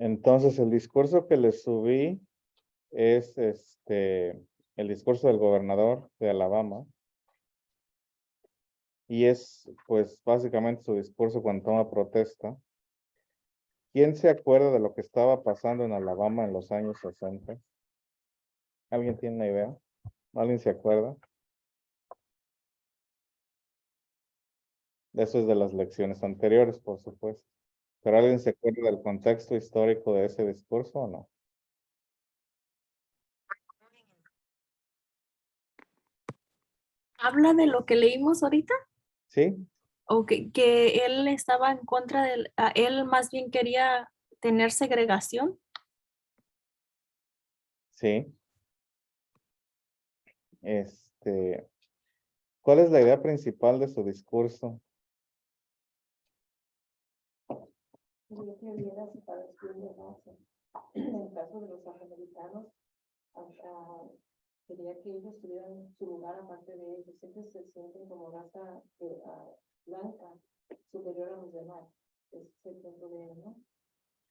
Entonces, el discurso que les subí es el discurso del gobernador de Alabama. Y es, pues, básicamente su discurso cuando toma protesta. ¿Quién se acuerda de lo que estaba pasando en Alabama en los años 60? ¿Alguien tiene una idea? ¿Alguien se acuerda? Eso es de las lecciones anteriores, por supuesto. ¿Pero alguien se acuerda del contexto histórico de ese discurso o no? ¿Habla de lo que leímos ahorita? ¿Sí? ¿O que él estaba en contra del, él más bien quería tener segregación? Sí. ¿Cuál es la idea principal de su discurso? Yo que hubiera separación de raza. En el caso de los afroamericanos, quería que ellos tuvieran su lugar aparte de ellos. Siempre se sienten como raza blanca, superior a los demás. Ese es el punto de él, ¿no?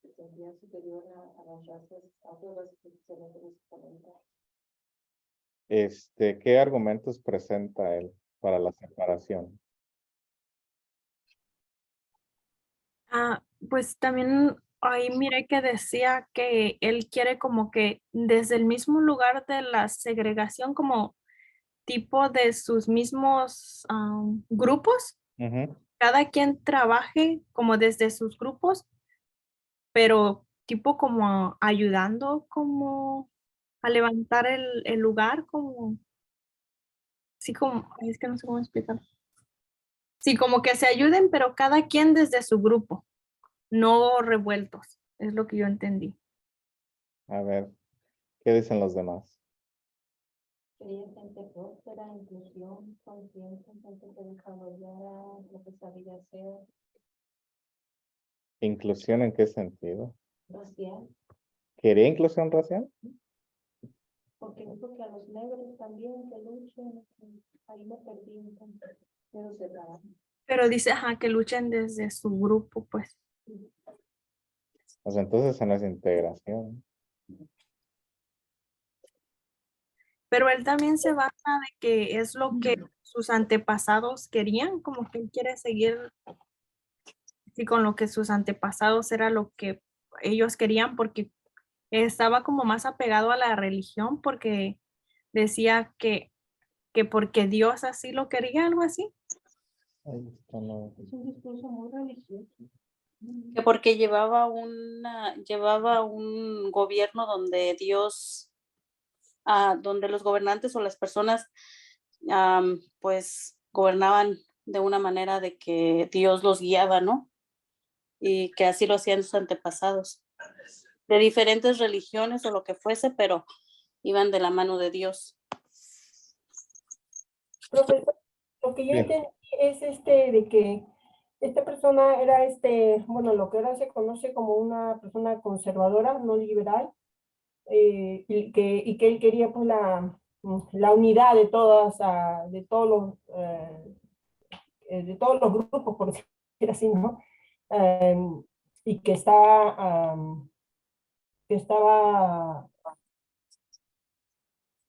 Se sentía superior a las razas, a otras razas, especialmente los afroamericanos. ¿Qué argumentos presenta él para la separación? Pues también ahí miré que decía que él quiere como que desde el mismo lugar de la segregación, como tipo de sus mismos grupos, Ujú. cada quien trabaje como desde sus grupos, pero tipo como ayudando como a levantar el lugar, como, sí, como, es que no sé cómo explicar. Sí, como que se ayuden, pero cada quien desde su grupo, no revueltos, es lo que yo entendí. A ver, ¿qué dicen los demás? Quería gente próspera, inclusión, consciente, gente que desarrollara lo que sabía hacer, ¿Inclusión en qué sentido? racial, ¿Quería inclusión racial? porque dijo que a los negros también que luchen, ahí me perdí entonces, pero se trabaja. Pero dice, ajá, que luchen desde su grupo, pues. Pues entonces eso no es integración. Pero él también se basa de que es lo que sus antepasados querían, como que él quiere seguir sí, con lo que sus antepasados era lo que ellos querían, porque estaba como más apegado a la religión, porque decía que porque Dios así lo quería, algo así. Ahí está, no. Es un discurso muy religioso. Que porque llevaba un gobierno donde Dios, donde los gobernantes o las personas, pues gobernaban de una manera de que Dios los guiaba, ¿no? Y que así lo hacían sus antepasados, de diferentes religiones o lo que fuese, pero iban de la mano de Dios. Profesor, lo que yo Bien. entendí es de que esta persona era bueno, lo que ahora se conoce como una persona conservadora, no liberal, y que él quería pues la unidad de todas, de todos los grupos, por decir así, ¿no? Y que estaba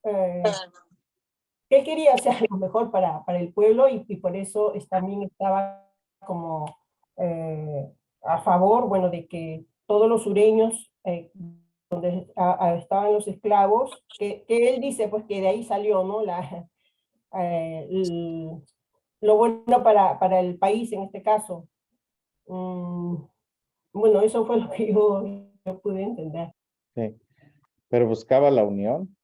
eh, que él quería hacer lo mejor para el pueblo y por eso también estaba como a favor, bueno, de que todos los sureños, donde estaban los esclavos, que él dice pues que de ahí salió, ¿no? Eh, l- lo bueno para el país en este caso. Mm, bueno, eso fue lo que yo pude entender. Sí. ¿Pero buscaba la unión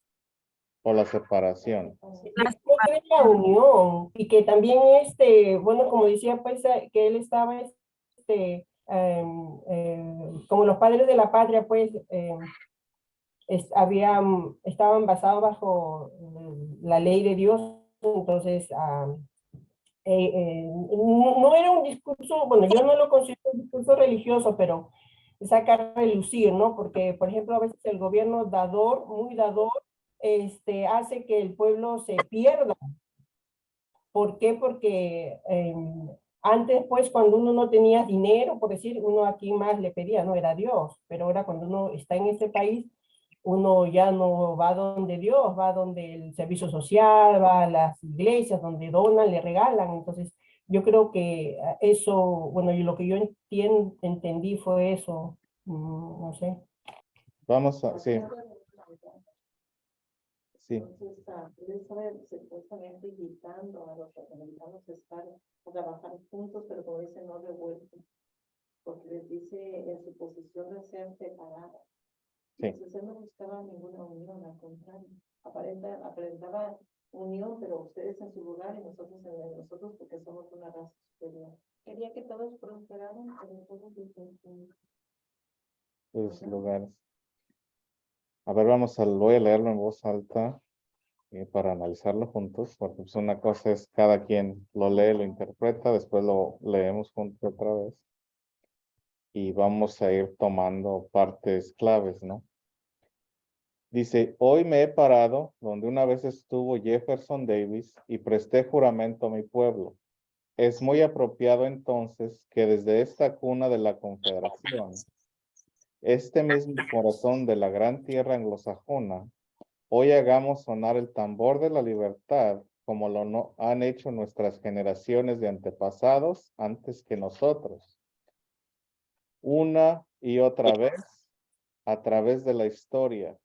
o la separación? Yo creo que la unión y que también bueno, como decía, pues que él estaba, como los padres de la patria, pues estaban basados bajo la ley de Dios, entonces no era un discurso, bueno, yo no lo considero un discurso religioso, pero sacar a relucir, ¿no? Porque, por ejemplo, a veces el gobierno dador, muy dador, hace que el pueblo se pierda. ¿Por qué? Porque Antes, pues, cuando uno no tenía dinero, por decir, uno a quien más le pedía, no era Dios, pero ahora cuando uno está en este país, uno ya no va donde Dios, va donde el servicio social, va a las iglesias, donde donan, le regalan. Entonces, yo creo que eso, bueno, y lo que yo entendí fue eso, no sé. Vamos a, sí, sí. Entonces, él estaba supuestamente invitando a los americanos a estar, a trabajar juntos, pero como dice, no revueltos, porque les dice en su posición de ser separados. Sí. Entonces él no buscaba ninguna unión, al contrario, aparentaba unión, pero ustedes en su lugar y nosotros en el de nosotros, porque somos una raza superior. Quería que todos prosperaran, pero todos en Los lugares. A ver, voy a leerlo en voz alta para analizarlo juntos, porque pues una cosa es cada quien lo lee, lo interpreta, después lo leemos juntos otra vez. Y vamos a ir tomando partes claves, ¿no? Dice, hoy me he parado donde una vez estuvo Jefferson Davis y presté juramento a mi pueblo. Es muy apropiado entonces que desde esta cuna de la Confederación, este mismo corazón de la gran tierra anglosajona, hoy hagamos sonar el tambor de la libertad como han hecho nuestras generaciones de antepasados antes que nosotros. Una y otra vez, a través de la historia,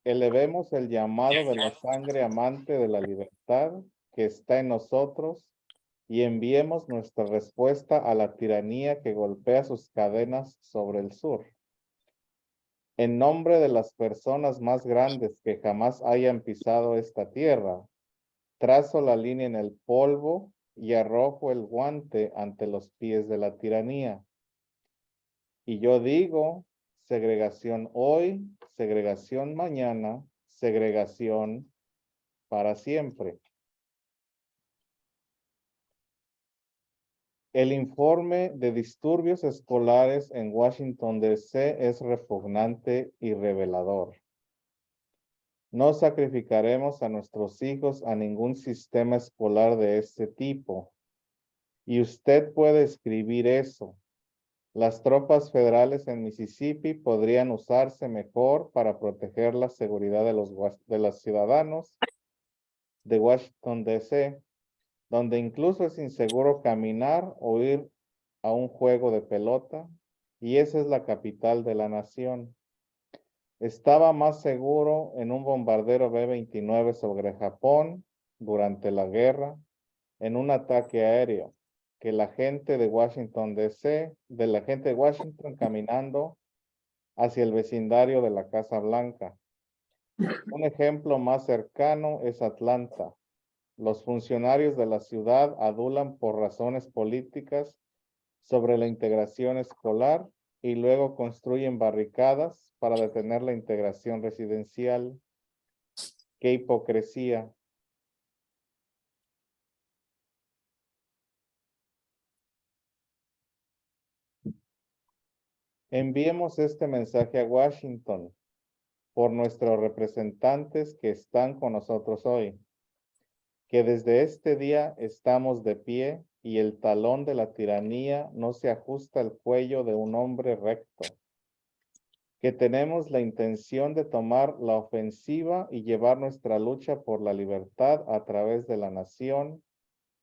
elevemos el llamado de la sangre amante de la libertad que está en nosotros y enviemos nuestra respuesta a la tiranía que golpea sus cadenas sobre el sur. En nombre de las personas más grandes que jamás hayan pisado esta tierra, trazo la línea en el polvo y arrojo el guante ante los pies de la tiranía. Y yo digo, segregación hoy, segregación mañana, segregación para siempre. El informe de disturbios escolares en Washington, D.C. es repugnante y revelador. No sacrificaremos a nuestros hijos a ningún sistema escolar de este tipo. Y usted puede escribir eso. Las tropas federales en Mississippi podrían usarse mejor para proteger la seguridad de los ciudadanos de Washington, D.C., donde incluso es inseguro caminar o ir a un juego de pelota, y esa es la capital de la nación. Estaba más seguro en un bombardero B-29 sobre Japón durante la guerra, en un ataque aéreo, que la gente de Washington, D.C., de la gente de Washington caminando hacia el vecindario de la Casa Blanca. Un ejemplo más cercano es Atlanta. Los funcionarios de la ciudad adulan por razones políticas sobre la integración escolar y luego construyen barricadas para detener la integración residencial. ¡Qué hipocresía! Enviemos este mensaje a Washington por nuestros representantes que están con nosotros hoy, que desde este día estamos de pie y el talón de la tiranía no se ajusta al cuello de un hombre recto, que tenemos la intención de tomar la ofensiva y llevar nuestra lucha por la libertad a través de la nación,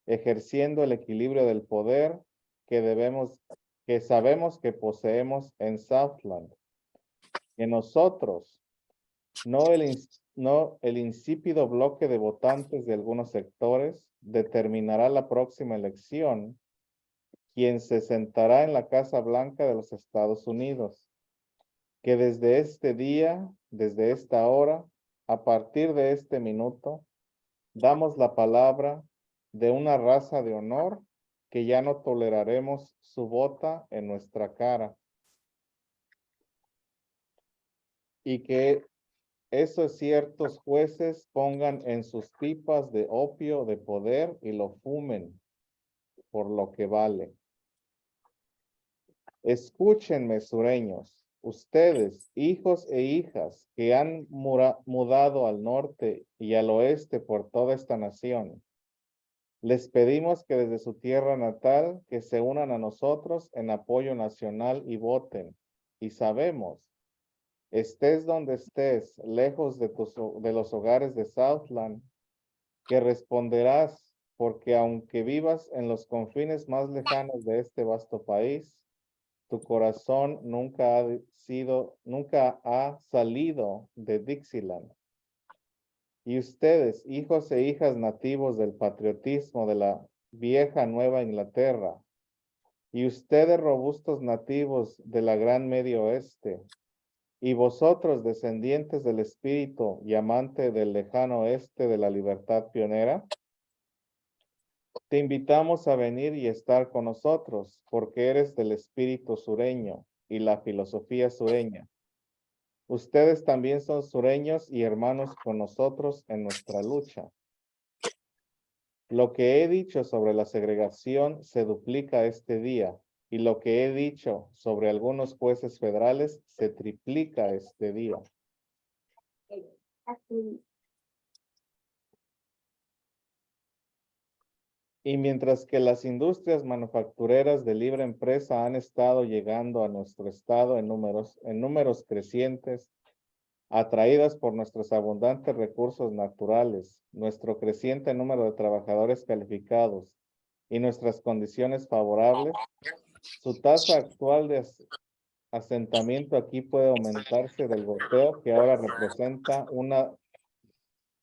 ejerciendo el equilibrio del poder que sabemos que poseemos en Southland. Que nosotros, no el insípido bloque de votantes de algunos sectores, determinará la próxima elección, quien se sentará en la Casa Blanca de los Estados Unidos. Que desde este día, desde esta hora, a partir de este minuto, damos la palabra de una raza de honor que ya no toleraremos su bota en nuestra cara. Y que esos ciertos jueces pongan en sus pipas de opio de poder y lo fumen por lo que vale. Escúchenme, sureños, ustedes, hijos e hijas que han mudado al norte y al oeste por toda esta nación. Les pedimos que desde su tierra natal, que se unan a nosotros en apoyo nacional y voten. Y sabemos, estés donde estés, lejos de los hogares de Southland, que responderás, porque aunque vivas en los confines más lejanos de este vasto país, tu corazón nunca ha salido de Dixieland. Y ustedes, hijos e hijas nativos del patriotismo de la vieja Nueva Inglaterra, y ustedes robustos nativos de la gran Medio Oeste, y vosotros descendientes del espíritu y amante del lejano oeste de la libertad pionera, te invitamos a venir y estar con nosotros, porque eres del espíritu sureño y la filosofía sureña. Ustedes también son sureños y hermanos con nosotros en nuestra lucha. Lo que he dicho sobre la segregación se duplica este día, y lo que he dicho sobre algunos jueces federales se triplica este día. Y mientras que las industrias manufactureras de libre empresa han estado llegando a nuestro estado en números crecientes, atraídas por nuestros abundantes recursos naturales, nuestro creciente número de trabajadores calificados y nuestras condiciones favorables, su tasa actual de asentamiento aquí puede aumentarse del goteo que ahora representa una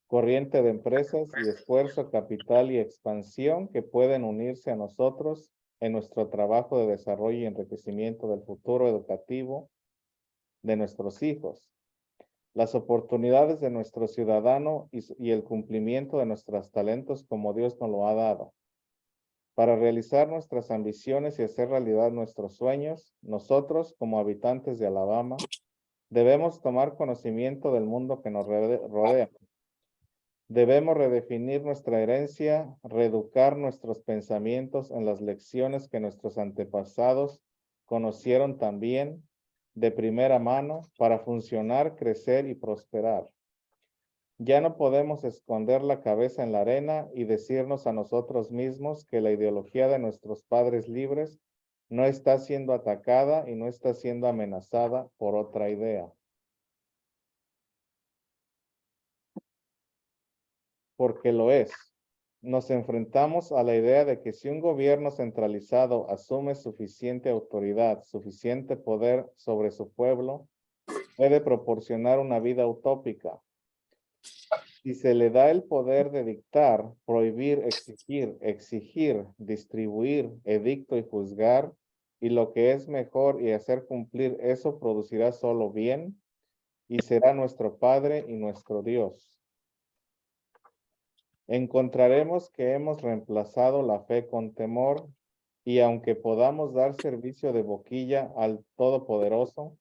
corriente de empresas y esfuerzo, capital y expansión que pueden unirse a nosotros en nuestro trabajo de desarrollo y enriquecimiento del futuro educativo de nuestros hijos, las oportunidades de nuestro ciudadano y el cumplimiento de nuestros talentos como Dios nos lo ha dado. Para realizar nuestras ambiciones y hacer realidad nuestros sueños, nosotros, como habitantes de Alabama, debemos tomar conocimiento del mundo que nos rodea. Debemos redefinir nuestra herencia, reeducar nuestros pensamientos en las lecciones que nuestros antepasados conocieron también de primera mano para funcionar, crecer y prosperar. Ya no podemos esconder la cabeza en la arena y decirnos a nosotros mismos que la ideología de nuestros padres libres no está siendo atacada y no está siendo amenazada por otra idea. Porque lo es. Nos enfrentamos a la idea de que si un gobierno centralizado asume suficiente autoridad, suficiente poder sobre su pueblo, puede proporcionar una vida utópica. Si se le da el poder de dictar, prohibir, exigir, distribuir, edicto y juzgar, y lo que es mejor y hacer cumplir eso producirá solo bien, y será nuestro Padre y nuestro Dios. Encontraremos que hemos reemplazado la fe con temor, y aunque podamos dar servicio de boquilla al Todopoderoso,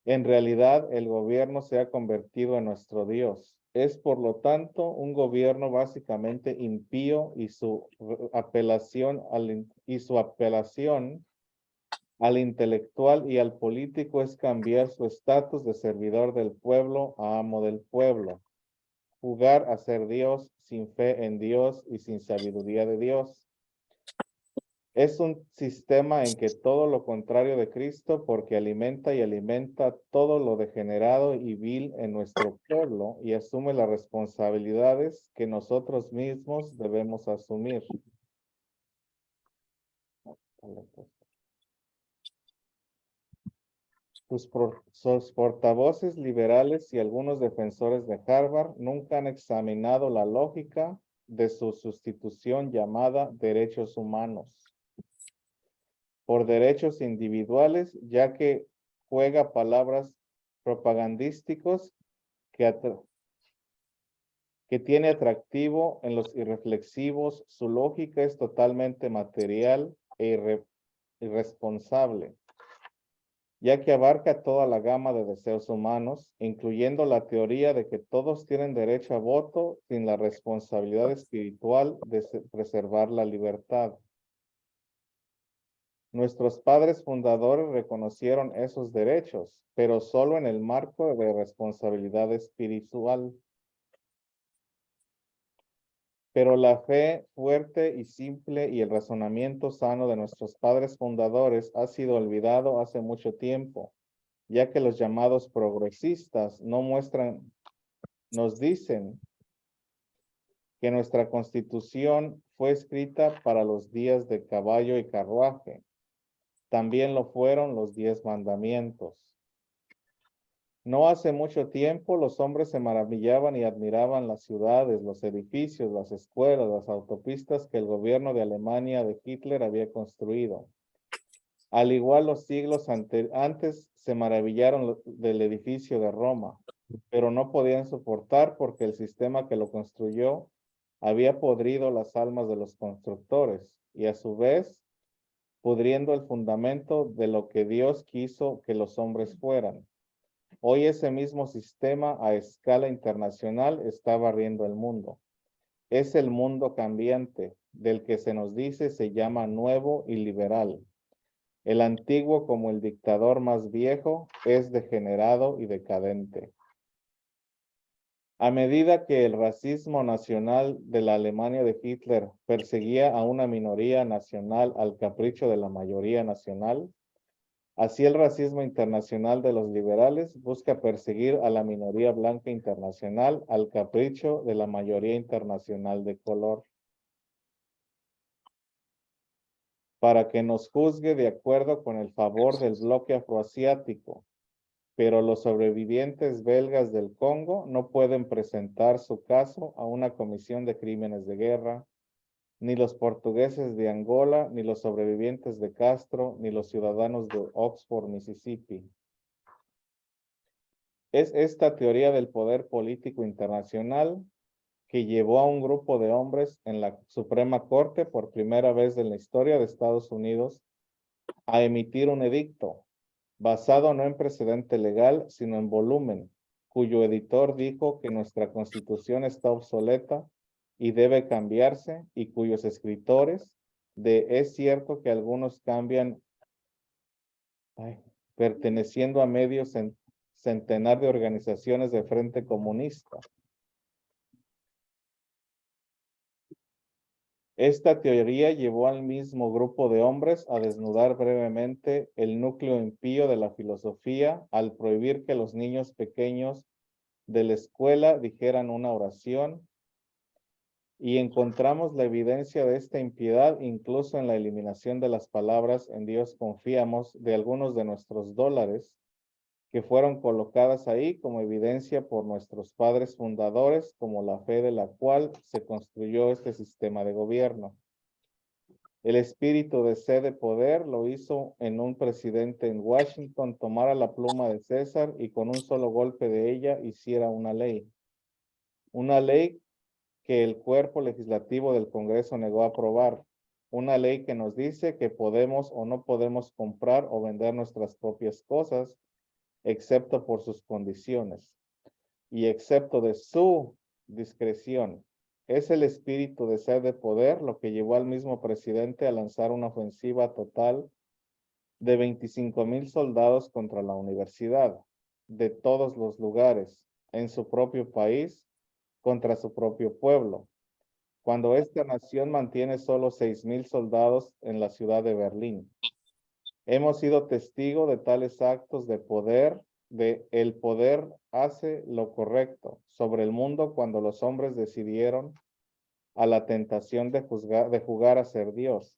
en realidad el gobierno se ha convertido en nuestro Dios. Es por lo tanto un gobierno básicamente impío y su apelación al intelectual y al político es cambiar su estatus de servidor del pueblo a amo del pueblo. Jugar a ser Dios sin fe en Dios y sin sabiduría de Dios. Es un sistema en que todo lo contrario de Cristo, porque alimenta y alimenta todo lo degenerado y vil en nuestro pueblo y asume las responsabilidades que nosotros mismos debemos asumir. Sus portavoces liberales y algunos defensores de Harvard nunca han examinado la lógica de su sustitución llamada derechos humanos por derechos individuales, ya que juega palabras propagandísticos que tiene atractivo en los irreflexivos. Su lógica es totalmente material e irresponsable, ya que abarca toda la gama de deseos humanos, incluyendo la teoría de que todos tienen derecho a voto sin la responsabilidad espiritual de preservar la libertad. Nuestros padres fundadores reconocieron esos derechos, pero solo en el marco de responsabilidad espiritual. Pero la fe fuerte y simple y el razonamiento sano de nuestros padres fundadores ha sido olvidado hace mucho tiempo, ya que los llamados progresistas nos dicen que nuestra Constitución fue escrita para los días de caballo y carruaje. También lo fueron los 10 mandamientos. No hace mucho tiempo los hombres se maravillaban y admiraban las ciudades, los edificios, las escuelas, las autopistas que el gobierno de Alemania de Hitler había construido. Al igual los siglos antes se maravillaron del edificio de Roma, pero no podían soportar porque el sistema que lo construyó había podrido las almas de los constructores y a su vez pudriendo el fundamento de lo que Dios quiso que los hombres fueran. Hoy ese mismo sistema a escala internacional está barriendo el mundo. Es el mundo cambiante del que se nos dice se llama nuevo y liberal. El antiguo, como el dictador más viejo, es degenerado y decadente. A medida que el racismo nacional de la Alemania de Hitler perseguía a una minoría nacional al capricho de la mayoría nacional, así el racismo internacional de los liberales busca perseguir a la minoría blanca internacional al capricho de la mayoría internacional de color, para que nos juzgue de acuerdo con el favor del bloque afroasiático. Pero los sobrevivientes belgas del Congo no pueden presentar su caso a una comisión de crímenes de guerra, ni los portugueses de Angola, ni los sobrevivientes de Castro, ni los ciudadanos de Oxford, Mississippi. Es esta teoría del poder político internacional que llevó a un grupo de hombres en la Suprema Corte por primera vez en la historia de Estados Unidos a emitir un edicto basado no en precedente legal, sino en volumen, cuyo editor dijo que nuestra Constitución está obsoleta y debe cambiarse, y cuyos escritores es cierto que algunos cambian perteneciendo a medios centenar de organizaciones de Frente Comunista. Esta teoría llevó al mismo grupo de hombres a desnudar brevemente el núcleo impío de la filosofía al prohibir que los niños pequeños de la escuela dijeran una oración, y encontramos la evidencia de esta impiedad incluso en la eliminación de las palabras "en Dios confiamos" de algunos de nuestros dólares, que fueron colocadas ahí como evidencia por nuestros padres fundadores, como la fe de la cual se construyó este sistema de gobierno. El espíritu de sed de poder lo hizo en un presidente en Washington tomara la pluma de César y con un solo golpe de ella hiciera una ley. Una ley que el cuerpo legislativo del Congreso negó a aprobar. Una ley que nos dice que podemos o no podemos comprar o vender nuestras propias cosas, excepto por sus condiciones y excepto de su discreción. Es el espíritu de sed de poder lo que llevó al mismo presidente a lanzar una ofensiva total de 25,000 soldados contra la universidad, de todos los lugares, en su propio país, contra su propio pueblo, cuando esta nación mantiene solo 6,000 soldados en la ciudad de Berlín. Hemos sido testigos de tales actos de poder, el poder hace lo correcto sobre el mundo cuando los hombres decidieron a la tentación de jugar a ser Dios.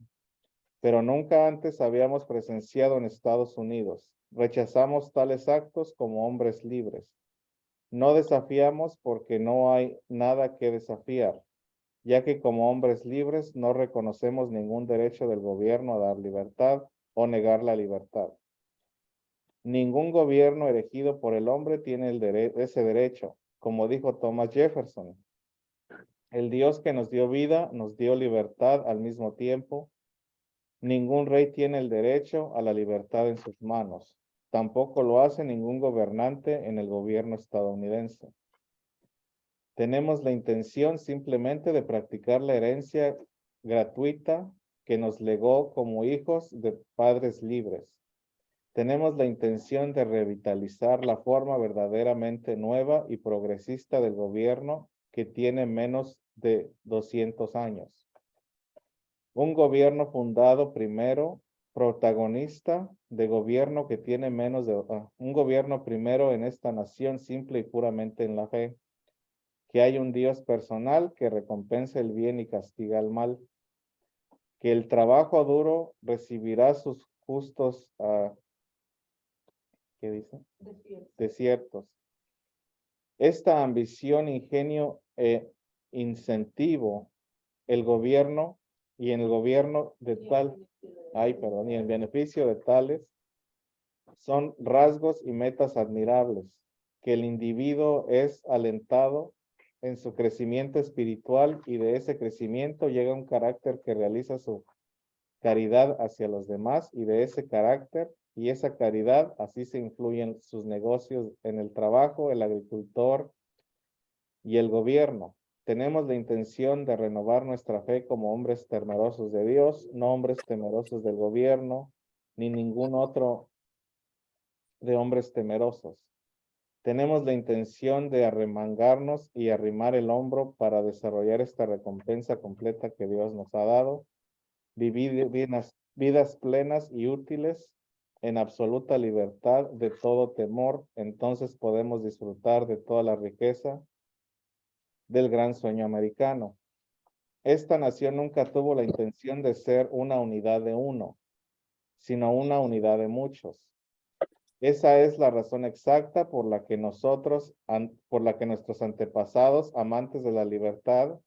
Pero nunca antes habíamos presenciado en Estados Unidos. Rechazamos tales actos como hombres libres. No desafiamos porque no hay nada que desafiar, ya que como hombres libres no reconocemos ningún derecho del gobierno a dar libertad o negar la libertad. Ningún gobierno elegido por el hombre tiene ese derecho, como dijo Thomas Jefferson. El Dios que nos dio vida nos dio libertad al mismo tiempo. Ningún rey tiene el derecho a la libertad en sus manos. Tampoco lo hace ningún gobernante en el gobierno estadounidense. Tenemos la intención simplemente de practicar la herencia gratuita que nos legó como hijos de padres libres. Tenemos la intención de revitalizar la forma verdaderamente nueva y progresista del gobierno que tiene menos de 200 años. Un gobierno fundado primero, protagonista de gobierno que tiene menos de... un gobierno primero en esta nación simple y puramente en la fe. Que hay un Dios personal que recompensa el bien y castiga el mal. Que el trabajo duro recibirá sus justos... ¿qué dice? Desiertos. Esta ambición, ingenio e incentivo, el gobierno y en el gobierno de tal, y en beneficio de tales, son rasgos y metas admirables, que el individuo es alentado en su crecimiento espiritual y de ese crecimiento llega un carácter que realiza su caridad hacia los demás y de ese carácter y esa caridad así se influyen sus negocios en el trabajo, el agricultor y el gobierno. Tenemos la intención de renovar nuestra fe como hombres temerosos de Dios, no hombres temerosos del gobierno, ni ningún otro de hombres temerosos. Tenemos la intención de arremangarnos y arrimar el hombro para desarrollar esta recompensa completa que Dios nos ha dado, vivir vidas plenas y útiles en absoluta libertad de todo temor, entonces podemos disfrutar de toda la riqueza del gran sueño americano. Esta nación nunca tuvo la intención de ser una unidad de uno, sino una unidad de muchos. Esa es la razón exacta por la que nuestros antepasados, amantes de la libertad,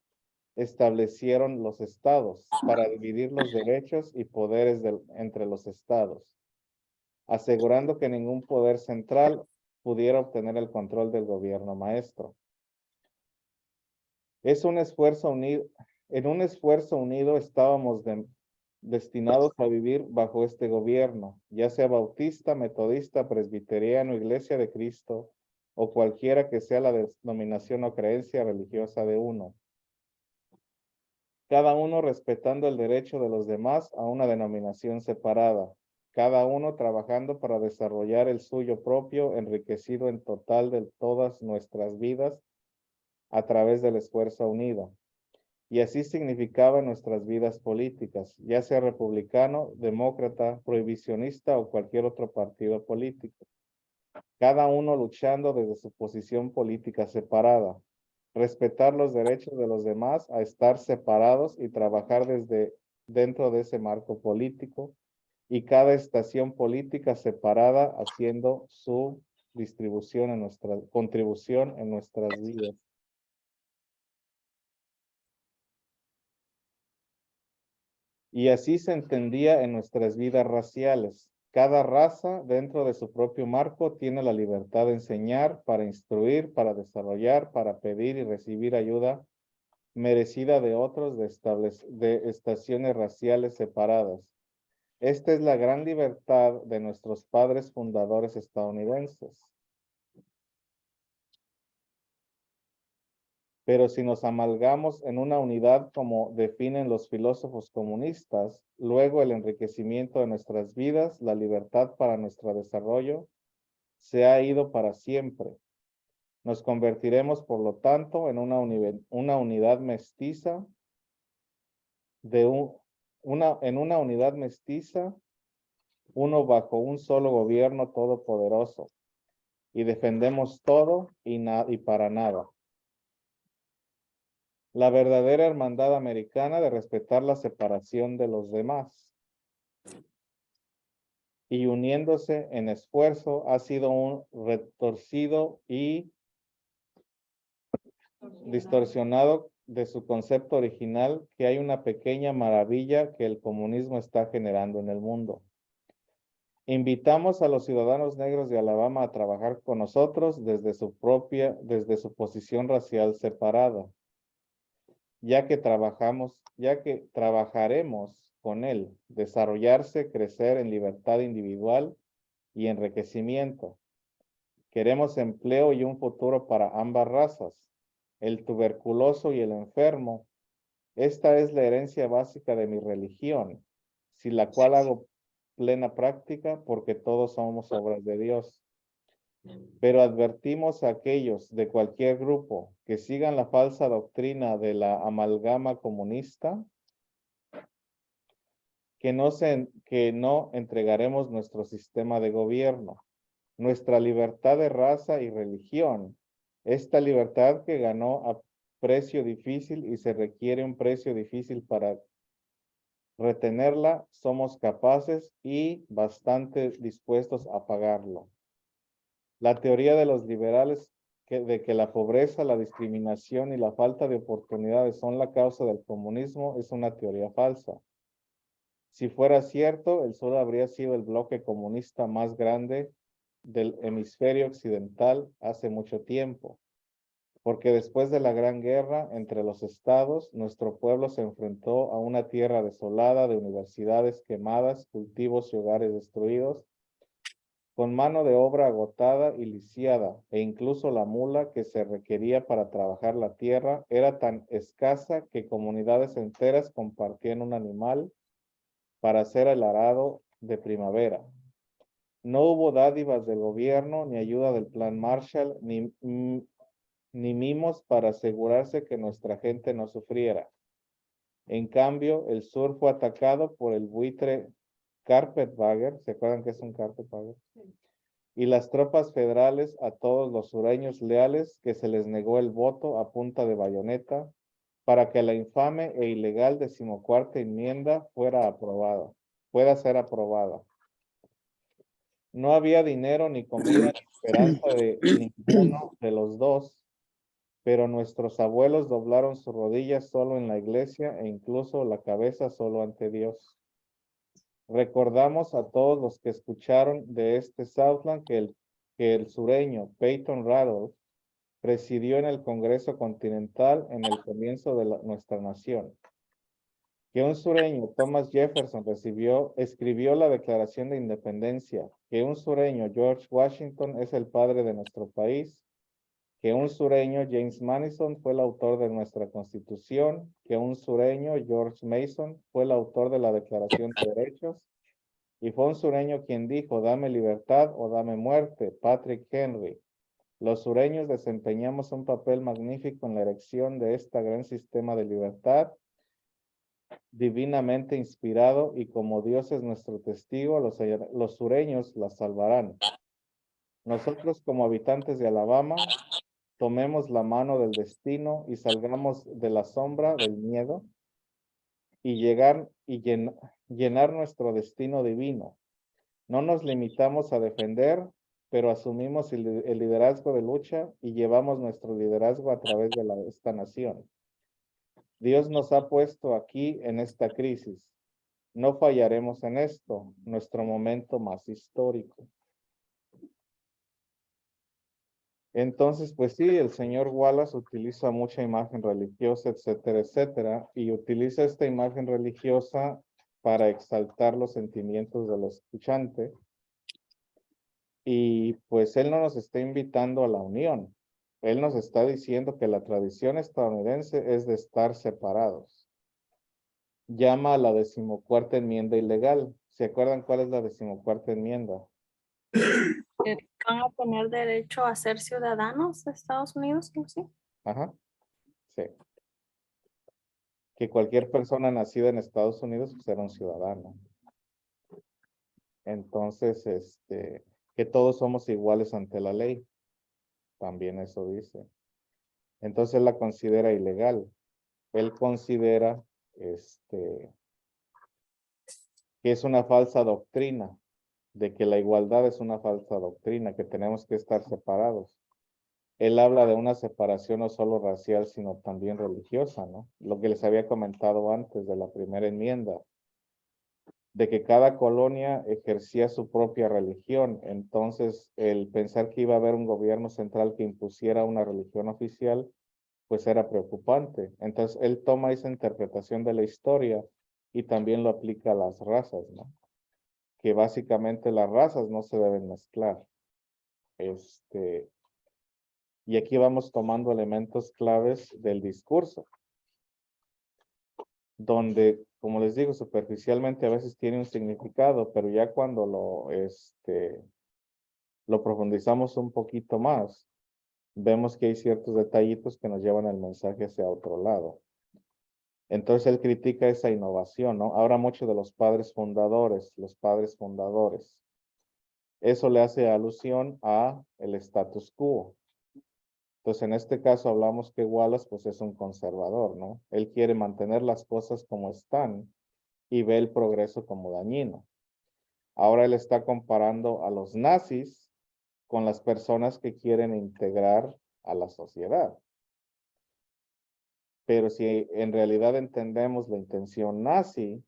establecieron los estados para dividir los derechos y poderes entre los estados, asegurando que ningún poder central pudiera obtener el control del gobierno maestro. En un esfuerzo unido estábamos destinados a vivir bajo este gobierno, ya sea bautista, metodista, presbiteriano, iglesia de Cristo, o cualquiera que sea la denominación o creencia religiosa de uno. Cada uno respetando el derecho de los demás a una denominación separada, cada uno trabajando para desarrollar el suyo propio, enriquecido en total de todas nuestras vidas a través del esfuerzo unido. Y así significaba en nuestras vidas políticas, ya sea republicano, demócrata, prohibicionista o cualquier otro partido político. Cada uno luchando desde su posición política separada. Respetar los derechos de los demás a estar separados y trabajar desde dentro de ese marco político y cada estación política separada haciendo su contribución en nuestras vidas. Y así se entendía en nuestras vidas raciales. Cada raza, dentro de su propio marco, tiene la libertad de enseñar, para instruir, para desarrollar, para pedir y recibir ayuda merecida de otros de estaciones raciales separadas. Esta es la gran libertad de nuestros padres fundadores estadounidenses. Pero si nos amalgamos en una unidad como definen los filósofos comunistas, luego el enriquecimiento de nuestras vidas, la libertad para nuestro desarrollo, se ha ido para siempre. Nos convertiremos, por lo tanto, en una unidad mestiza, uno bajo un solo gobierno todopoderoso, y defendemos todo y para nada. La verdadera hermandad americana de respetar la separación de los demás y uniéndose en esfuerzo ha sido un retorcido y distorsionado de su concepto original, que hay una pequeña maravilla que el comunismo está generando en el mundo. Invitamos a los ciudadanos negros de Alabama a trabajar con nosotros desde su posición racial separada, ya que trabajaremos con él, desarrollarse, crecer en libertad individual y enriquecimiento. Queremos empleo y un futuro para ambas razas, el tuberculoso y el enfermo. Esta es la herencia básica de mi religión, sin la cual hago plena práctica porque todos somos obras de Dios. Pero advertimos a aquellos de cualquier grupo que sigan la falsa doctrina de la amalgama comunista, que no entregaremos nuestro sistema de gobierno, nuestra libertad de raza y religión, esta libertad que ganó a precio difícil y se requiere un precio difícil para retenerla, somos capaces y bastante dispuestos a pagarlo. La teoría de los liberales de que la pobreza, la discriminación y la falta de oportunidades son la causa del comunismo es una teoría falsa. Si fuera cierto, el Sur habría sido el bloque comunista más grande del hemisferio occidental hace mucho tiempo, porque después de la Gran Guerra entre los estados, nuestro pueblo se enfrentó a una tierra desolada de universidades quemadas, cultivos y hogares destruidos, con mano de obra agotada y lisiada, e incluso la mula que se requería para trabajar la tierra era tan escasa que comunidades enteras compartían un animal para hacer el arado de primavera. No hubo dádivas del gobierno, ni ayuda del plan Marshall, ni mimos para asegurarse que nuestra gente no sufriera. En cambio, el sur fue atacado por el buitre Carpetbagger. ¿Se acuerdan que es un Carpetbagger? Y las tropas federales a todos los sureños leales que se les negó el voto a punta de bayoneta para que la infame e ilegal 14ª enmienda pueda ser aprobada. No había dinero ni comida ni esperanza de ninguno de los dos, pero nuestros abuelos doblaron sus rodillas solo en la iglesia e incluso la cabeza solo ante Dios. Recordamos a todos los que escucharon de este Southland que el sureño Peyton Randolph presidió en el Congreso Continental en el comienzo de nuestra nación. Que un sureño, Thomas Jefferson, escribió la Declaración de Independencia. Que un sureño, George Washington, es el padre de nuestro país. Que un sureño, James Madison, fue el autor de nuestra Constitución. Que un sureño, George Mason, fue el autor de la Declaración de Derechos. Y fue un sureño quien dijo, dame libertad o dame muerte, Patrick Henry. Los sureños desempeñamos un papel magnífico en la erección de este gran sistema de libertad, divinamente inspirado, y como Dios es nuestro testigo, los sureños la salvarán. Nosotros como habitantes de Alabama, tomemos la mano del destino y salgamos de la sombra del miedo y llenar nuestro destino divino. No nos limitamos a defender, pero asumimos el liderazgo de lucha y llevamos nuestro liderazgo a través de esta nación. Dios nos ha puesto aquí en esta crisis. No fallaremos en esto, nuestro momento más histórico. Entonces, pues sí, el señor Wallace utiliza mucha imagen religiosa, etcétera, etcétera, y utiliza esta imagen religiosa para exaltar los sentimientos del escuchante. Y pues él no nos está invitando a la unión. Él nos está diciendo que la tradición estadounidense es de estar separados. Llama a la 14ª enmienda ilegal. ¿Se acuerdan cuál es la 14ª enmienda? Que van a tener derecho a ser ciudadanos de Estados Unidos, ¿no? Sí. Ajá, sí. Que cualquier persona nacida en Estados Unidos pues, era un ciudadano. Entonces, que todos somos iguales ante la ley. También eso dice. Entonces él la considera ilegal. Él considera que es una falsa doctrina, de que la igualdad es una falsa doctrina, que tenemos que estar separados. Él habla de una separación no solo racial, sino también religiosa, ¿no? Lo que les había comentado antes de la primera enmienda, de que cada colonia ejercía su propia religión. Entonces, el pensar que iba a haber un gobierno central que impusiera una religión oficial, pues era preocupante. Entonces, él toma esa interpretación de la historia y también lo aplica a las razas, ¿no? Que básicamente las razas no se deben mezclar. Y aquí vamos tomando elementos claves del discurso, donde, como les digo, superficialmente a veces tiene un significado, pero ya cuando lo profundizamos un poquito más, vemos que hay ciertos detallitos que nos llevan el mensaje hacia otro lado. Entonces él critica esa innovación, ¿no? Ahora muchos de los padres fundadores. Eso le hace alusión a el status quo. Entonces, en este caso hablamos que Wallace pues es un conservador, ¿no? Él quiere mantener las cosas como están y ve el progreso como dañino. Ahora él está comparando a los nazis con las personas que quieren integrar a la sociedad. Pero si en realidad entendemos la intención nazi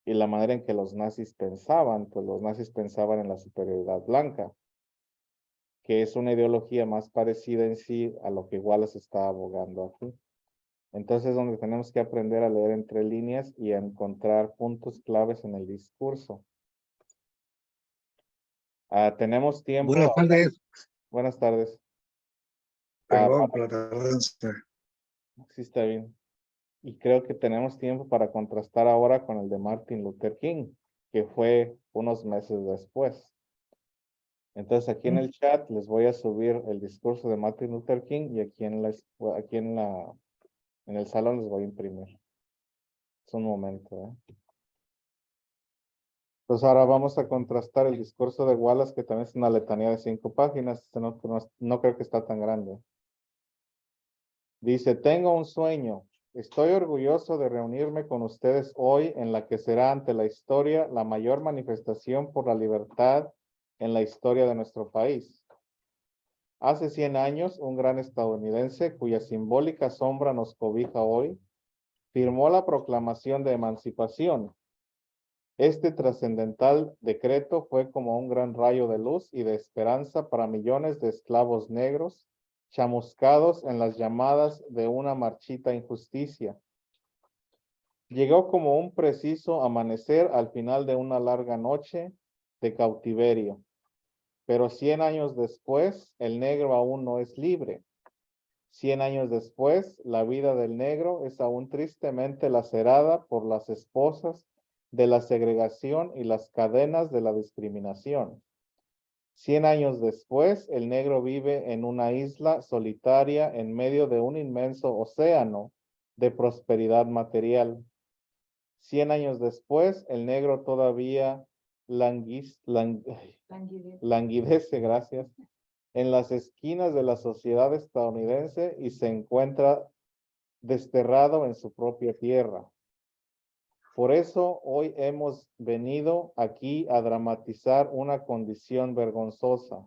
y la manera en que los nazis pensaban, pues los nazis pensaban en la superioridad blanca, que es una ideología más parecida en sí a lo que Wallace está abogando aquí. Entonces, donde tenemos que aprender a leer entre líneas y a encontrar puntos claves en el discurso. Tenemos tiempo. Buenas tardes. Buenas tardes. Perdón por la tardanza. Sí, está bien. Y creo que tenemos tiempo para contrastar ahora con el de Martin Luther King, que fue unos meses después. Entonces, aquí en el chat les voy a subir el discurso de Martin Luther King y aquí en el salón les voy a imprimir. Es un momento, ¿eh? Entonces ahora vamos a contrastar el discurso de Wallace, que también es una letanía de 5 páginas. No creo que está tan grande. Dice, tengo un sueño. Estoy orgulloso de reunirme con ustedes hoy en la que será ante la historia la mayor manifestación por la libertad en la historia de nuestro país. Hace 100 años, un gran estadounidense, cuya simbólica sombra nos cobija hoy, firmó la Proclamación de Emancipación. Este trascendental decreto fue como un gran rayo de luz y de esperanza para millones de esclavos negros chamuscados en las llamadas de una marchita injusticia. Llegó como un preciso amanecer al final de una larga noche de cautiverio. Pero 100 años después, el negro aún no es libre. 100 años después, la vida del negro es aún tristemente lacerada por las esposas de la segregación y las cadenas de la discriminación. 100 años después, el negro vive en una isla solitaria en medio de un inmenso océano de prosperidad material. 100 años después, el negro todavía languidece, gracias, en las esquinas de la sociedad estadounidense y se encuentra desterrado en su propia tierra. Por eso hoy hemos venido aquí a dramatizar una condición vergonzosa.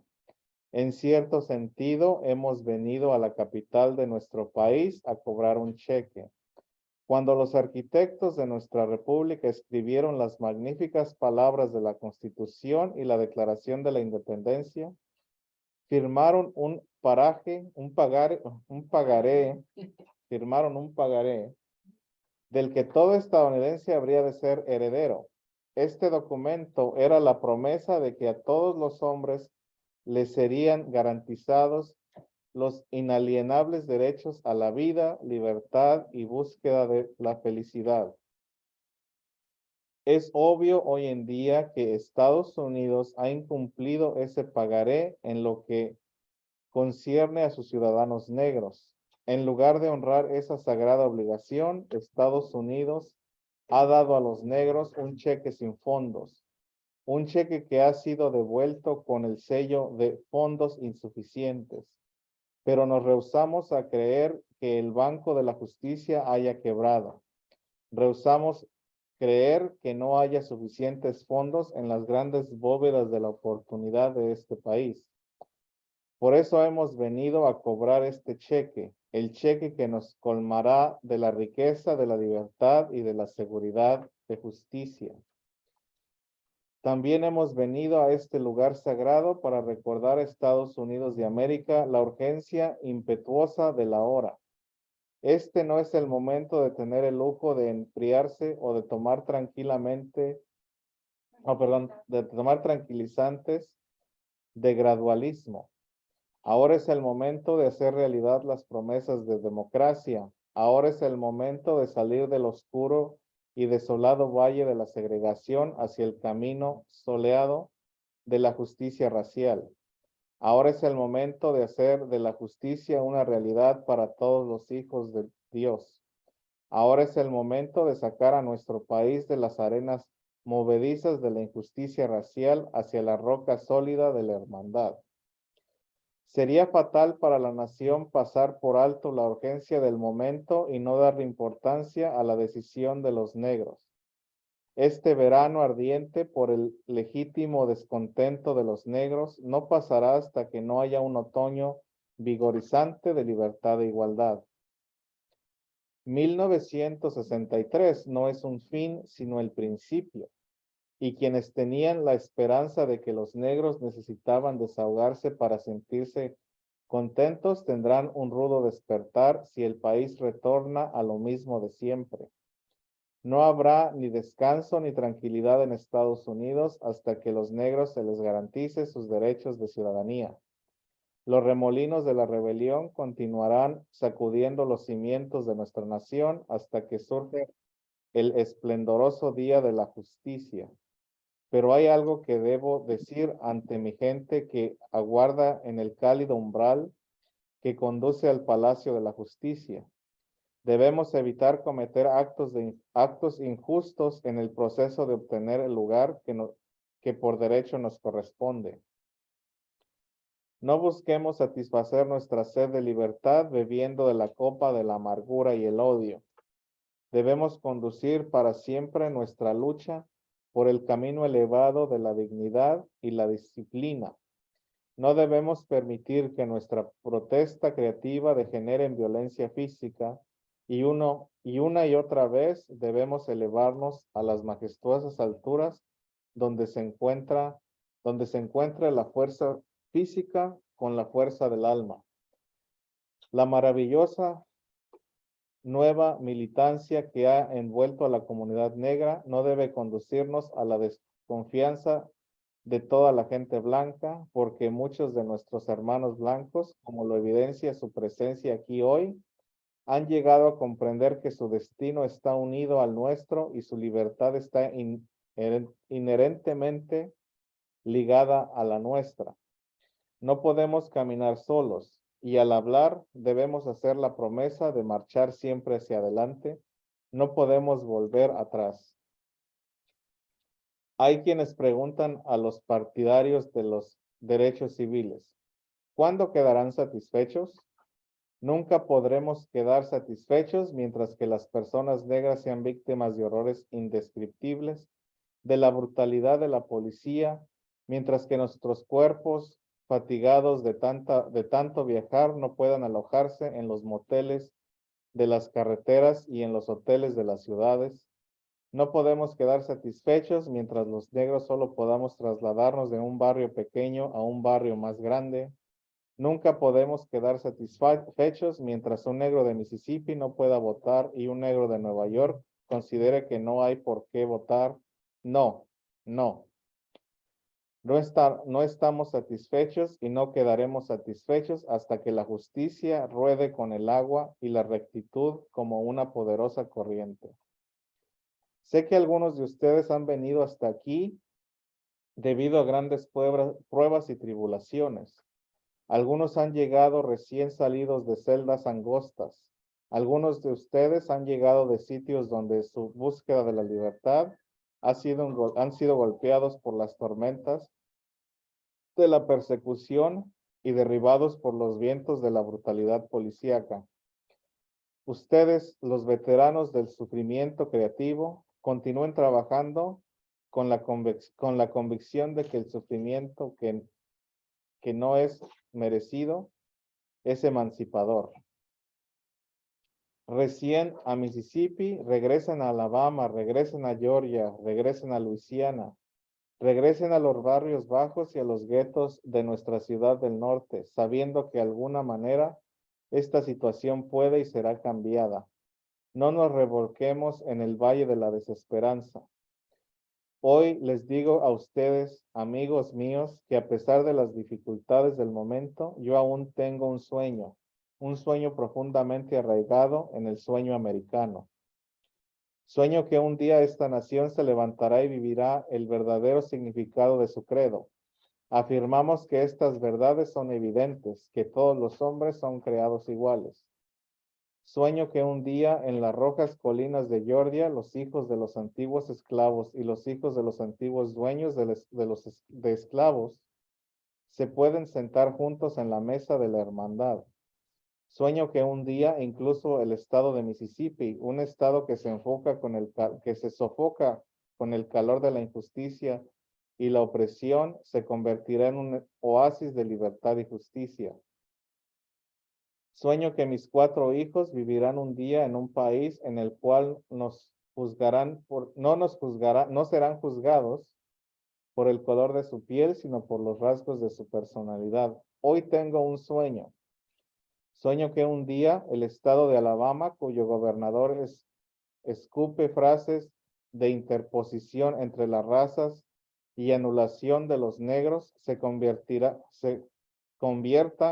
En cierto sentido, hemos venido a la capital de nuestro país a cobrar un cheque. Cuando los arquitectos de nuestra república escribieron las magníficas palabras de la Constitución y la Declaración de la Independencia, firmaron un pagaré del que todo estadounidense habría de ser heredero. Este documento era la promesa de que a todos los hombres les serían garantizados los inalienables derechos a la vida, libertad y búsqueda de la felicidad. Es obvio hoy en día que Estados Unidos ha incumplido ese pagaré en lo que concierne a sus ciudadanos negros. En lugar de honrar esa sagrada obligación, Estados Unidos ha dado a los negros un cheque sin fondos, un cheque que ha sido devuelto con el sello de fondos insuficientes. Pero nos rehusamos a creer que el Banco de la Justicia haya quebrado. Rehusamos creer que no haya suficientes fondos en las grandes bóvedas de la oportunidad de este país. Por eso hemos venido a cobrar este cheque, el cheque que nos colmará de la riqueza, de la libertad y de la seguridad de justicia. También hemos venido a este lugar sagrado para recordar a Estados Unidos de América la urgencia impetuosa de la hora. Este no es el momento de tener el lujo de enfriarse o de tomar de tomar tranquilizantes de gradualismo. Ahora es el momento de hacer realidad las promesas de democracia. Ahora es el momento de salir del oscuro y desolado valle de la segregación hacia el camino soleado de la justicia racial. Ahora es el momento de hacer de la justicia una realidad para todos los hijos de Dios. Ahora es el momento de sacar a nuestro país de las arenas movedizas de la injusticia racial hacia la roca sólida de la hermandad. Sería fatal para la nación pasar por alto la urgencia del momento y no darle importancia a la decisión de los negros. Este verano ardiente por el legítimo descontento de los negros no pasará hasta que no haya un otoño vigorizante de libertad e igualdad. 1963 no es un fin, sino el principio. Y quienes tenían la esperanza de que los negros necesitaban desahogarse para sentirse contentos tendrán un rudo despertar si el país retorna a lo mismo de siempre. No habrá ni descanso ni tranquilidad en Estados Unidos hasta que los negros se les garantice sus derechos de ciudadanía. Los remolinos de la rebelión continuarán sacudiendo los cimientos de nuestra nación hasta que surge el esplendoroso día de la justicia. Pero hay algo que debo decir ante mi gente que aguarda en el cálido umbral que conduce al Palacio de la Justicia. Debemos evitar cometer actos injustos en el proceso de obtener el lugar que por derecho nos corresponde. No busquemos satisfacer nuestra sed de libertad bebiendo de la copa de la amargura y el odio. Debemos conducir para siempre nuestra lucha por el camino elevado de la dignidad y la disciplina. No debemos permitir que nuestra protesta creativa degenere en violencia física y una y otra vez debemos elevarnos a las majestuosas alturas donde se encuentra la fuerza física con la fuerza del alma. La maravillosa nueva militancia que ha envuelto a la comunidad negra no debe conducirnos a la desconfianza de toda la gente blanca, porque muchos de nuestros hermanos blancos, como lo evidencia su presencia aquí hoy, han llegado a comprender que su destino está unido al nuestro y su libertad está inherentemente ligada a la nuestra. No podemos caminar solos y al hablar debemos hacer la promesa de marchar siempre hacia adelante. No podemos volver atrás. Hay quienes preguntan a los partidarios de los derechos civiles, ¿cuándo quedarán satisfechos? Nunca podremos quedar satisfechos mientras que las personas negras sean víctimas de horrores indescriptibles, de la brutalidad de la policía, mientras que nuestros cuerpos fatigados de tanto viajar no puedan alojarse en los moteles de las carreteras y en los hoteles de las ciudades. No podemos quedar satisfechos mientras los negros solo podamos trasladarnos de un barrio pequeño a un barrio más grande. Nunca podemos quedar satisfechos mientras un negro de Mississippi no pueda votar y un negro de Nueva York considere que no hay por qué votar. No, no. No estamos satisfechos y no quedaremos satisfechos hasta que la justicia ruede con el agua y la rectitud como una poderosa corriente. Sé que algunos de ustedes han venido hasta aquí debido a grandes pruebas y tribulaciones. Algunos han llegado recién salidos de celdas angostas. Algunos de ustedes han llegado de sitios donde su búsqueda de la libertad han sido golpeados por las tormentas de la persecución y derribados por los vientos de la brutalidad policíaca. Ustedes, los veteranos del sufrimiento creativo, continúen trabajando con la convicción de que el sufrimiento que no es merecido es emancipador. Recién a Mississippi, regresen a Alabama, regresen a Georgia, regresen a Luisiana, regresen a los barrios bajos y a los guetos de nuestra ciudad del norte, sabiendo que de alguna manera esta situación puede y será cambiada. No nos revolquemos en el valle de la desesperanza. Hoy les digo a ustedes, amigos míos, que a pesar de las dificultades del momento, yo aún tengo un sueño profundamente arraigado en el sueño americano. Sueño que un día esta nación se levantará y vivirá el verdadero significado de su credo. Afirmamos que estas verdades son evidentes, que todos los hombres son creados iguales. Sueño que un día en las rojas colinas de Georgia, los hijos de los antiguos esclavos y los hijos de los antiguos dueños de esclavos se pueden sentar juntos en la mesa de la hermandad. Sueño que un día incluso el estado de Mississippi, un estado que se sofoca con el calor de la injusticia y la opresión, se convertirá en un oasis de libertad y justicia. Sueño que mis 4 hijos vivirán un día en un país en el cual no serán juzgados por el color de su piel, sino por los rasgos de su personalidad. Hoy tengo un sueño. Sueño que un día el estado de Alabama, cuyo gobernador escupe frases de interposición entre las razas y anulación de los negros, se convierta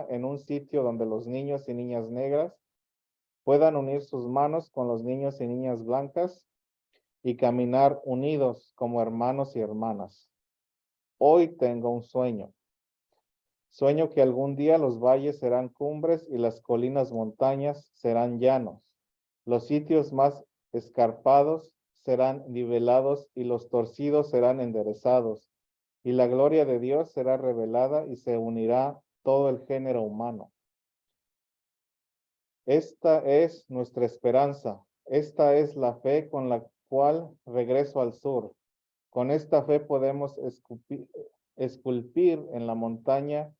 en un sitio donde los niños y niñas negras puedan unir sus manos con los niños y niñas blancas y caminar unidos como hermanos y hermanas. Hoy tengo un sueño. Sueño que algún día los valles serán cumbres y las colinas montañas serán llanos. Los sitios más escarpados serán nivelados y los torcidos serán enderezados. Y la gloria de Dios será revelada y se unirá todo el género humano. Esta es nuestra esperanza. Esta es la fe con la cual regreso al sur. Con esta fe podemos esculpir en la montaña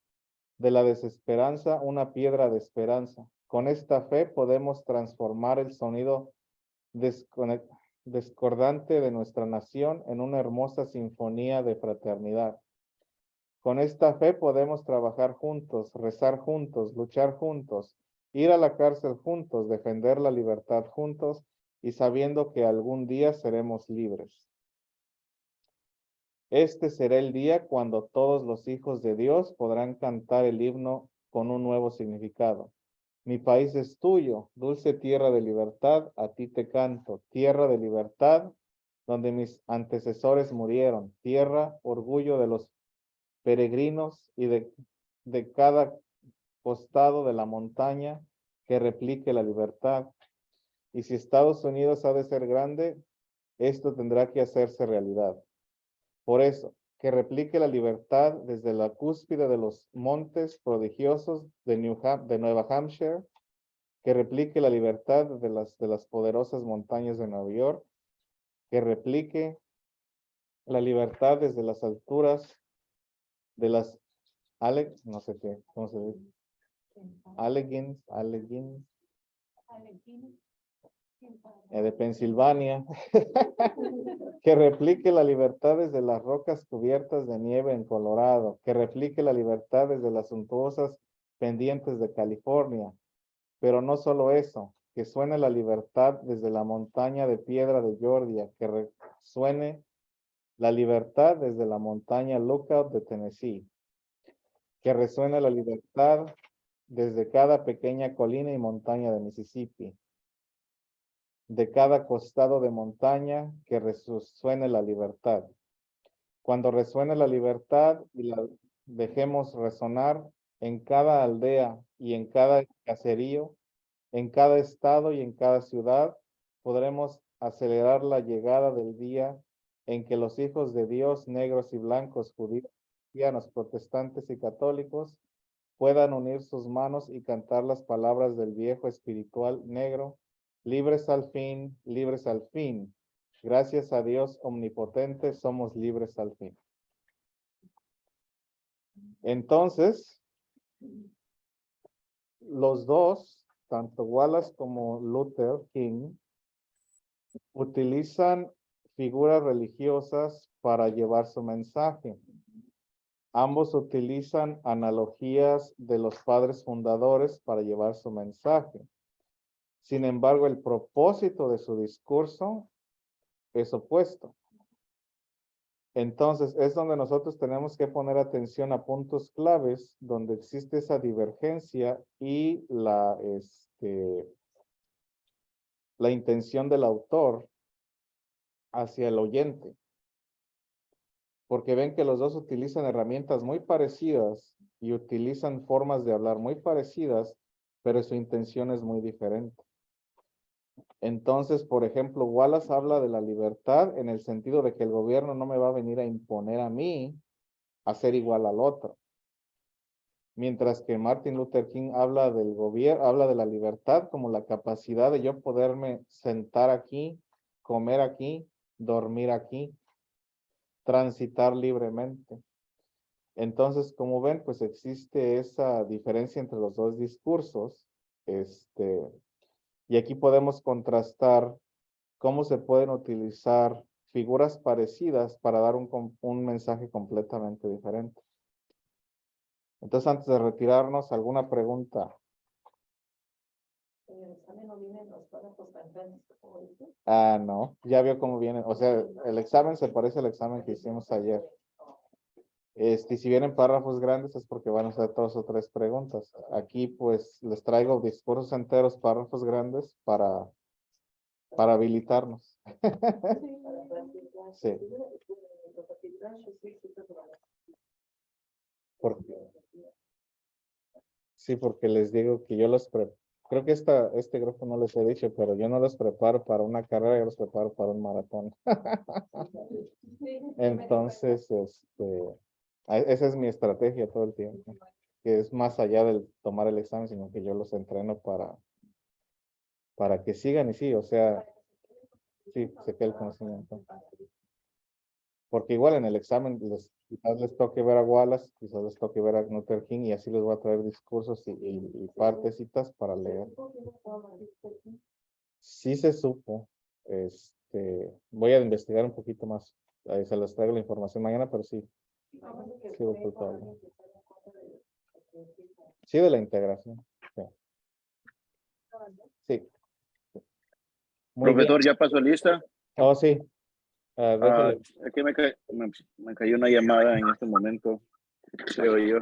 de la desesperanza una piedra de esperanza. Con esta fe podemos transformar el sonido discordante de nuestra nación en una hermosa sinfonía de fraternidad. Con esta fe podemos trabajar juntos, rezar juntos, luchar juntos, ir a la cárcel juntos, defender la libertad juntos y sabiendo que algún día seremos libres. Este será el día cuando todos los hijos de Dios podrán cantar el himno con un nuevo significado. Mi país es tuyo, dulce tierra de libertad, a ti te canto, tierra de libertad, donde mis antecesores murieron, tierra, orgullo de los peregrinos y de cada costado de la montaña que replique la libertad. Y si Estados Unidos ha de ser grande, esto tendrá que hacerse realidad. Por eso, que replique la libertad desde la cúspide de los montes prodigiosos de Nueva Hampshire, que replique la libertad de las poderosas montañas de Nueva York, que replique la libertad desde las alturas de las no sé qué, ¿cómo se dice? Allegheny de Pensilvania, que replique la libertad desde las rocas cubiertas de nieve en Colorado, que replique la libertad desde las suntuosas pendientes de California, pero no solo eso, que suene la libertad desde la montaña de piedra de Georgia, que resuene la libertad desde la montaña Lookout de Tennessee, que resuene la libertad desde cada pequeña colina y montaña de Mississippi, de cada costado de montaña, que resuene la libertad. Cuando resuene la libertad y la dejemos resonar en cada aldea y en cada caserío, en cada estado y en cada ciudad, podremos acelerar la llegada del día en que los hijos de Dios, negros y blancos, judíos, cristianos, protestantes y católicos, puedan unir sus manos y cantar las palabras del viejo espiritual negro: libres al fin, libres al fin. Gracias a Dios omnipotente, somos libres al fin. Entonces, los dos, tanto Wallace como Luther King, utilizan figuras religiosas para llevar su mensaje. Ambos utilizan analogías de los padres fundadores para llevar su mensaje. Sin embargo, el propósito de su discurso es opuesto. Entonces, es donde nosotros tenemos que poner atención a puntos claves donde existe esa divergencia y la intención del autor hacia el oyente. porque ven que los dos utilizan herramientas muy parecidas y utilizan formas de hablar muy parecidas, pero su intención es muy diferente. Entonces, por ejemplo, Wallace habla de la libertad en el sentido de que el gobierno no me va a venir a imponer a mí a ser igual al otro. Mientras que Martin Luther King habla del gobierno, habla de la libertad como la capacidad de yo poderme sentar aquí, comer aquí, dormir aquí, transitar libremente. Entonces, como ven, pues existe esa diferencia entre los dos discursos. Y aquí podemos contrastar cómo se pueden utilizar figuras parecidas para dar un mensaje completamente diferente. Entonces, antes de retirarnos, ¿alguna pregunta? En el examen no vienen los párrafos tan grandes como dice. Ah, no, ya vio cómo viene. O sea, el examen se parece al examen que hicimos ayer. Y si vienen párrafos grandes es porque van a ser 2 o 3 preguntas. Aquí, pues, les traigo discursos enteros, párrafos grandes para habilitarnos. Sí. Sí, porque les digo que yo los preparo. Creo que este grupo no les he dicho, pero yo no los preparo para una carrera, yo los preparo para un maratón. Entonces, esa es mi estrategia todo el tiempo, que es más allá del tomar el examen, sino que yo los entreno para que sigan y sí, o sea, sí, se quede el conocimiento. Porque igual en el examen quizás les toque ver a Wallace, quizás les toque ver a Luther King y así les voy a traer discursos y partecitas para leer. Sí se supo. Voy a investigar un poquito más. Ahí se les traigo la información mañana, pero sí. Sí, ocultable. Sí, de la integración. Sí. Sí. Muy bien. Profesor, ¿ya pasó lista? Oh, sí. Déjale. Aquí me cayó una llamada en este momento, creo yo.